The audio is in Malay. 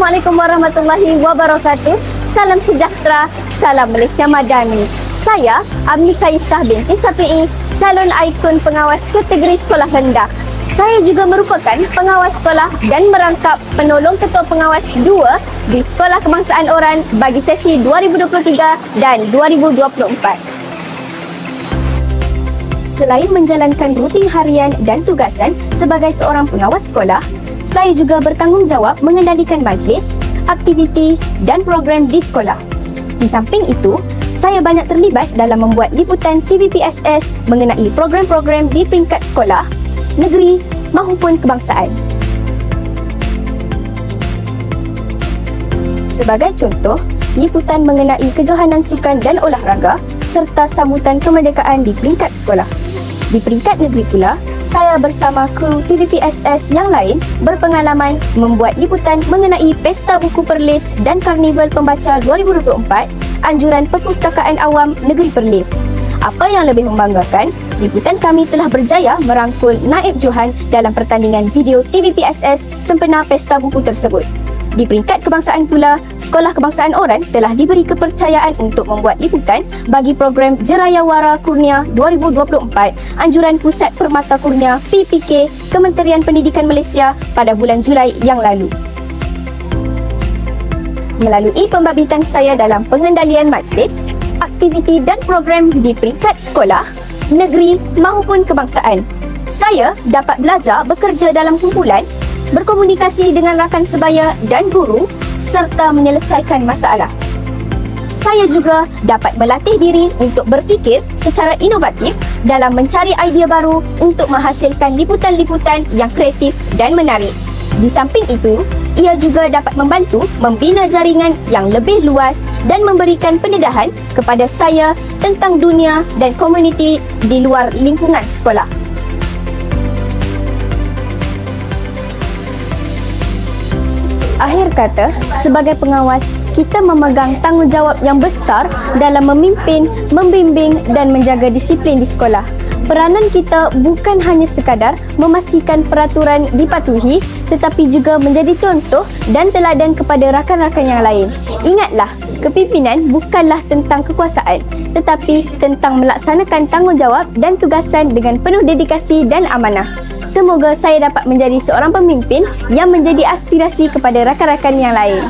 Assalamualaikum warahmatullahi wabarakatuh. Salam sejahtera, salam Malaysia Madani. Saya Amni Kaisah binti Safi'i, calon ikon pengawas kategori sekolah rendah. Saya juga merupakan pengawas sekolah dan merangkap penolong ketua pengawas 2 di Sekolah Kebangsaan Oran bagi sesi 2023 dan 2024. Selain menjalankan rutin harian dan tugasan sebagai seorang pengawas sekolah, saya juga bertanggungjawab mengendalikan majlis, aktiviti dan program di sekolah. Di samping itu, saya banyak terlibat dalam membuat liputan TVPSS mengenai program-program di peringkat sekolah, negeri maupun kebangsaan. Sebagai contoh, liputan mengenai kejohanan sukan dan olahraga serta sambutan kemerdekaan di peringkat sekolah. Di peringkat negeri pula, saya bersama kru TVPSS yang lain berpengalaman membuat liputan mengenai Pesta Buku Perlis dan Karnival Pembaca 2024 Anjuran Perpustakaan Awam Negeri Perlis. Apa yang lebih membanggakan, liputan kami telah berjaya merangkul Naib Johan dalam pertandingan video TVPSS sempena Pesta Buku tersebut. Di peringkat kebangsaan pula, Sekolah Kebangsaan Oran telah diberi kepercayaan untuk membuat liputan bagi program Jerayawara Kurnia 2024 Anjuran Pusat Permata Kurnia PPK Kementerian Pendidikan Malaysia pada bulan Julai yang lalu. Melalui pembabitan saya dalam pengendalian majlis, aktiviti dan program di peringkat sekolah, negeri maupun kebangsaan, saya dapat belajar bekerja dalam kumpulan, berkomunikasi dengan rakan sebaya dan guru serta menyelesaikan masalah. Saya juga dapat melatih diri untuk berfikir secara inovatif dalam mencari idea baru untuk menghasilkan liputan-liputan yang kreatif dan menarik. Di samping itu, ia juga dapat membantu membina jaringan yang lebih luas dan memberikan pendedahan kepada saya tentang dunia dan komuniti di luar lingkungan sekolah. Akhir kata, sebagai pengawas, kita memegang tanggungjawab yang besar dalam memimpin, membimbing dan menjaga disiplin di sekolah. Peranan kita bukan hanya sekadar memastikan peraturan dipatuhi, tetapi juga menjadi contoh dan teladan kepada rakan-rakan yang lain. Ingatlah, kepimpinan bukanlah tentang kekuasaan, tetapi tentang melaksanakan tanggungjawab dan tugasan dengan penuh dedikasi dan amanah. Semoga saya dapat menjadi seorang pemimpin yang menjadi aspirasi kepada rakan-rakan yang lain.